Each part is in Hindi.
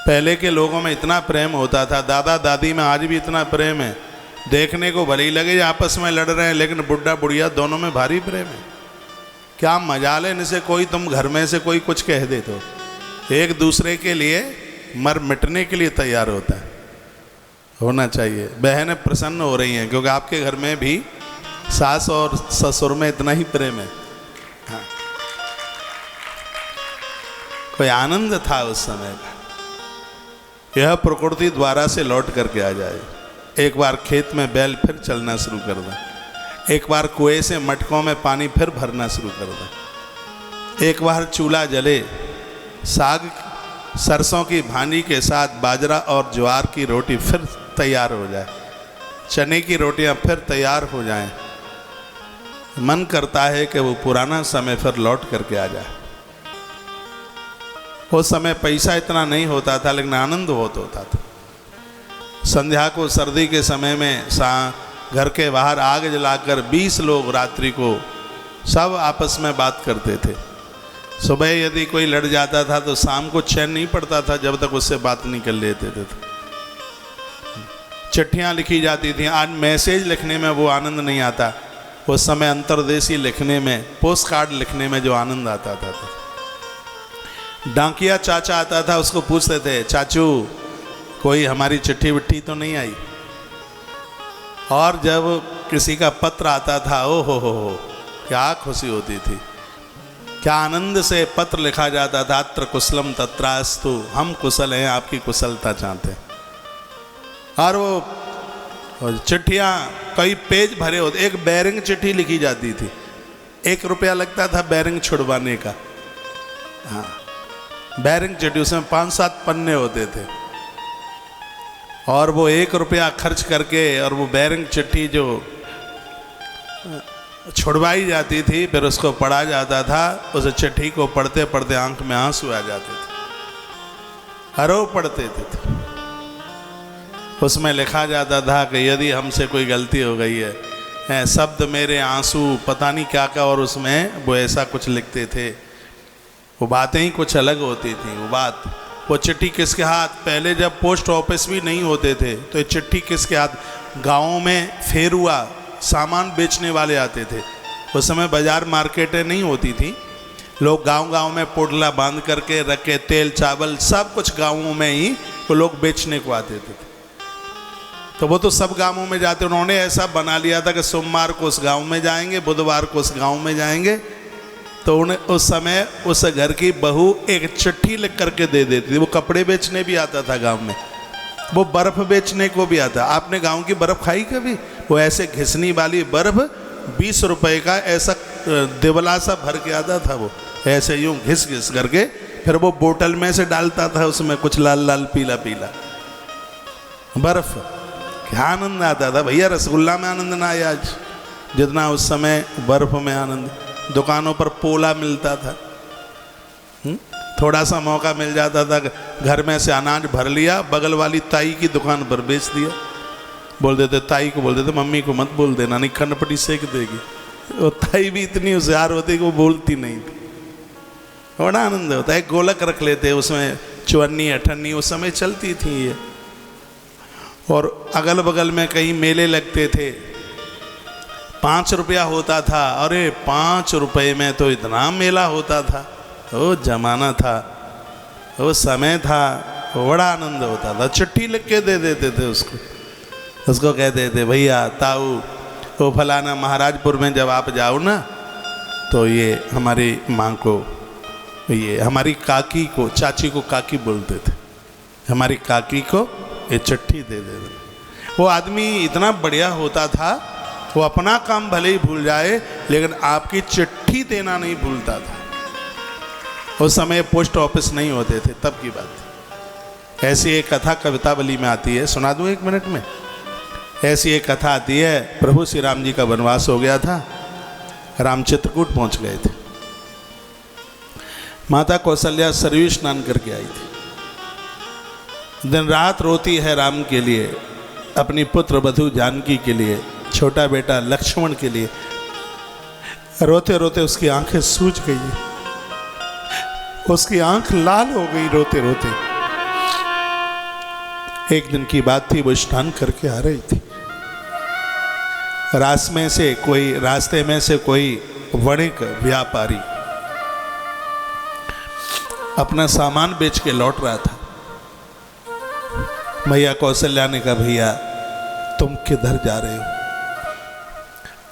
पहले के लोगों में इतना प्रेम होता था, दादा दादी में आज भी इतना प्रेम है। देखने को भले ही लगे आपस में लड़ रहे हैं, लेकिन बुढ़ा बुढ़िया दोनों में भारी प्रेम है। क्या मजाल है इनसे, कोई तुम घर में से कोई कुछ कह दे तो एक दूसरे के लिए मर मिटने के लिए तैयार होता है, होना चाहिए। बहनें प्रसन्न हो रही हैं क्योंकि आपके घर में भी सास और ससुर में इतना ही प्रेम है। हाँ। कोई आनंद था उस समय का। यह प्रकृति द्वारा से लौट करके आ जाए। एक बार खेत में बैल फिर चलना शुरू कर दे, एक बार कुएं से मटकों में पानी फिर भरना शुरू कर दे, एक बार चूल्हा जले, साग सरसों की भांडी के साथ बाजरा और ज्वार की रोटी फिर तैयार हो जाए, चने की रोटियां फिर तैयार हो जाएं। मन करता है कि वो पुराना समय फिर लौट करके आ जाए। उस समय पैसा इतना नहीं होता था, लेकिन आनंद बहुत होता था। संध्या को सर्दी के समय में घर के बाहर आग जलाकर 20 लोग रात्रि को सब आपस में बात करते थे। सुबह यदि कोई लड़ जाता था तो शाम को चैन नहीं पड़ता था जब तक उससे बात नहीं कर लेते थे। चिट्ठियाँ लिखी जाती थी। आज मैसेज लिखने में वो आनंद नहीं आता, उस समय अंतर्देशीय लिखने में, पोस्ट कार्ड लिखने में जो आनंद आता था। डाकिया चाचा आता था, उसको पूछते थे, चाचू कोई हमारी चिट्ठी विट्ठी तो नहीं आई। और जब किसी का पत्र आता था, ओ हो क्या खुशी होती थी, क्या आनंद से पत्र लिखा जाता था। अत्र कुशलम तत्रास्तु, हम कुशल हैं, आपकी कुशलता चाहते हैं। और वो चिट्ठियाँ कई पेज भरे होते। एक बैरिंग चिट्ठी लिखी जाती थी, 1 रुपया लगता था बैरिंग छुड़वाने का। हाँ, बैरिंग चिट्ठी, उसमें 5-7 पन्ने होते थे। और वो 1 रुपया खर्च करके और वो बैरिंग चिट्ठी जो छुड़वाई जाती थी, फिर उसको पढ़ा जाता था। उस चिट्ठी को पढ़ते पढ़ते आंख में आंसू आ जाते थे, हरो पढ़ते थे। उसमें लिखा जाता था कि यदि हमसे कोई गलती हो गई है, शब्द मेरे आंसू, पता नहीं क्या क्या, और उसमें वो ऐसा कुछ लिखते थे। वो बातें ही कुछ अलग होती थी। वो चिट्ठी किसके हाथ, पहले जब पोस्ट ऑफिस भी नहीं होते थे तो ये चिट्ठी किसके हाथ, गाँव में फेरुआ सामान बेचने वाले आते थे। उस समय बाजार मार्केटें नहीं होती थी, लोग गांव-गांव में पोटला बांध करके रखे, तेल चावल सब कुछ गाँवों में ही वो लोग बेचने को आते थे। तो वो तो सब गाँवों में जाते, उन्होंने ऐसा बना लिया था कि सोमवार को उस गाँव में जाएंगे, बुधवार को उस गाँव में जाएंगे। तो उन्हें उस समय उस घर की बहू एक चिट्ठी लिख करके दे देती थी। वो कपड़े बेचने भी आता था गांव में, वो बर्फ़ बेचने को भी आता। आपने गांव की बर्फ़ खाई कभी? वो ऐसे घिसनी वाली बर्फ़ 20 रुपए का ऐसा दिवला सा भर के आता था। वो ऐसे यूँ घिस घिस करके फिर वो बोतल में से डालता था, उसमें कुछ लाल लाल पीला पीला बर्फ़। क्या आनंद आता था भैया, रसगुल्ला में आनंद ना आया आज जितना उस समय बर्फ़ में आनंद। दुकानों पर पोला मिलता था, थोड़ा सा मौका मिल जाता था, घर में से अनाज भर लिया, बगल वाली ताई की दुकान पर बेच दिया। बोल देते, ताई को बोल देते, मम्मी को मत बोल देना, नहीं खनपटी सेक देगी। वो ताई भी इतनी होशियार होती कि वो बोलती नहीं थी। बड़ा आनंद होता है। गोलक रख लेते, उसमें चुन्नी अठन्नी उस समय चलती थी ये। और अगल बगल में कहीं मेले लगते थे, 5 रुपया होता था। अरे 5 रुपये में तो इतना मेला होता था। वो जमाना था, वो समय था, बड़ा आनंद होता था। चिट्ठी लिख के दे देते थे उसको कहते थे, भैया ताऊ वो फलाना महाराजपुर में जब आप जाओ ना, तो ये हमारी माँ को, ये हमारी काकी को, चाची को काकी बोलते थे, हमारी काकी को ये चिट्ठी दे देते। वो आदमी इतना बढ़िया होता था, वो अपना काम भले ही भूल जाए लेकिन आपकी चिट्ठी देना नहीं भूलता था। उस समय पोस्ट ऑफिस नहीं होते थे, तब की बात। ऐसी एक कथा कवितावली में आती है, सुना दूं 1 मिनट में। ऐसी एक कथा आती है, प्रभु श्री राम जी का वनवास हो गया था, राम चित्रकूट पहुंच गए थे। माता कौशल्या सरयू स्नान करके आई थी। दिन रात रोती है राम के लिए, अपनी पुत्र वधू जानकी के लिए, छोटा बेटा लक्ष्मण के लिए। रोते रोते उसकी आंखें सूज गई, उसकी आंख लाल हो गई रोते रोते। एक दिन की बात थी, वो स्नान करके आ रही थी। रास्ते में से कोई वणिक व्यापारी अपना सामान बेच के लौट रहा था। मैया कौशल्या ने कहा, भैया तुम किधर जा रहे हो?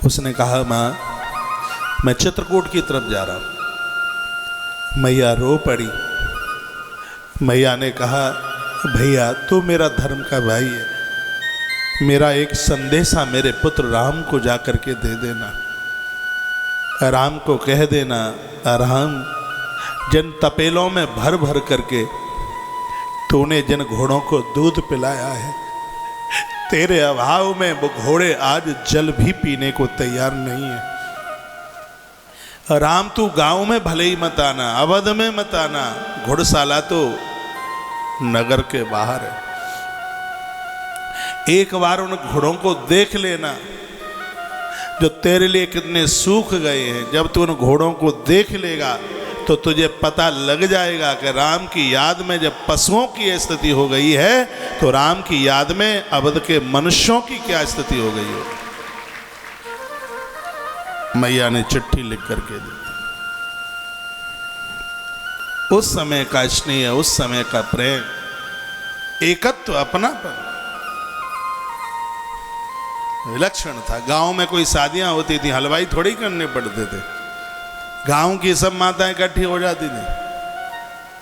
उसने कहा, माँ मैं चित्रकूट की तरफ जा रहा हूं। मैया रो पड़ी। मैया ने कहा, भैया तू मेरा धर्म का भाई है, मेरा एक संदेशा मेरे पुत्र राम को जा करके दे देना। राम को कह देना, राम जिन तपेलों में भर भर करके तूने जिन घोड़ों को दूध पिलाया है, तेरे अभाव में वो घोड़े आज जल भी पीने को तैयार नहीं है। राम तू गांव में भले ही मत आना, अवध में मत आना, घुड़शाला तो नगर के बाहर है। एक बार उन घोड़ों को देख लेना जो तेरे लिए कितने सूख गए हैं। जब तू उन घोड़ों को देख लेगा तो तुझे पता लग जाएगा कि राम की याद में जब पशुओं की स्थिति हो गई है तो राम की याद में अवध के मनुष्यों की क्या स्थिति हो गई हो। मैया ने चिट्ठी लिख करके दी। उस समय का स्नेह, उस समय का प्रेम, एकत्व, अपनापन विलक्षण था। गांव में कोई शादियां होती थी, हलवाई थोड़ी करने पड़ते थे। गांव की सब माताएं इकट्ठी हो जाती थी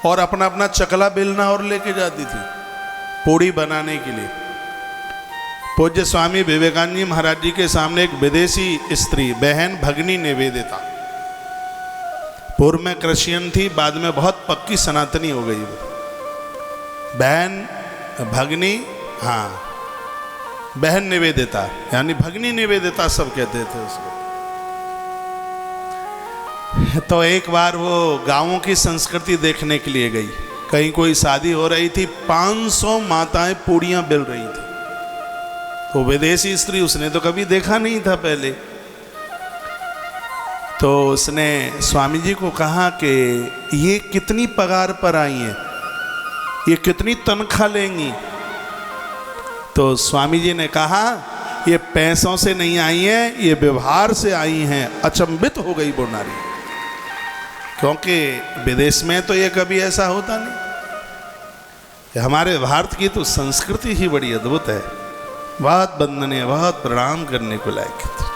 और अपना अपना चकला बेलना और लेके जाती थी पूड़ी बनाने के लिए। पूज्य स्वामी विवेकानंद जी महाराज जी के सामने एक विदेशी स्त्री, बहन भगनी निवेदिता, पूर्व में क्रिश्चियन थी, बाद में बहुत पक्की सनातनी हो गई वो। बहन भगनी, हाँ बहन निवेदिता, यानी भगनी निवेदिता सब कहते थे उसको। तो एक बार वो गांवों की संस्कृति देखने के लिए गई। कहीं कोई शादी हो रही थी, 500 माताएं पूड़ियां बेल रही थी। तो विदेशी स्त्री, उसने तो कभी देखा नहीं था पहले। तो उसने स्वामी जी को कहा कि ये कितनी पगार पर आई हैं, ये कितनी तनख्वाह लेंगी? तो स्वामी जी ने कहा, ये पैसों से नहीं आई हैं, ये व्यवहार से आई हैं। अचंभित हो गई वो नारी, क्योंकि विदेश में तो ये कभी ऐसा होता नहीं। हमारे भारत की तो संस्कृति ही बड़ी अद्भुत है, बहुत वंदनीय, बहुत प्रणाम करने को लायक है।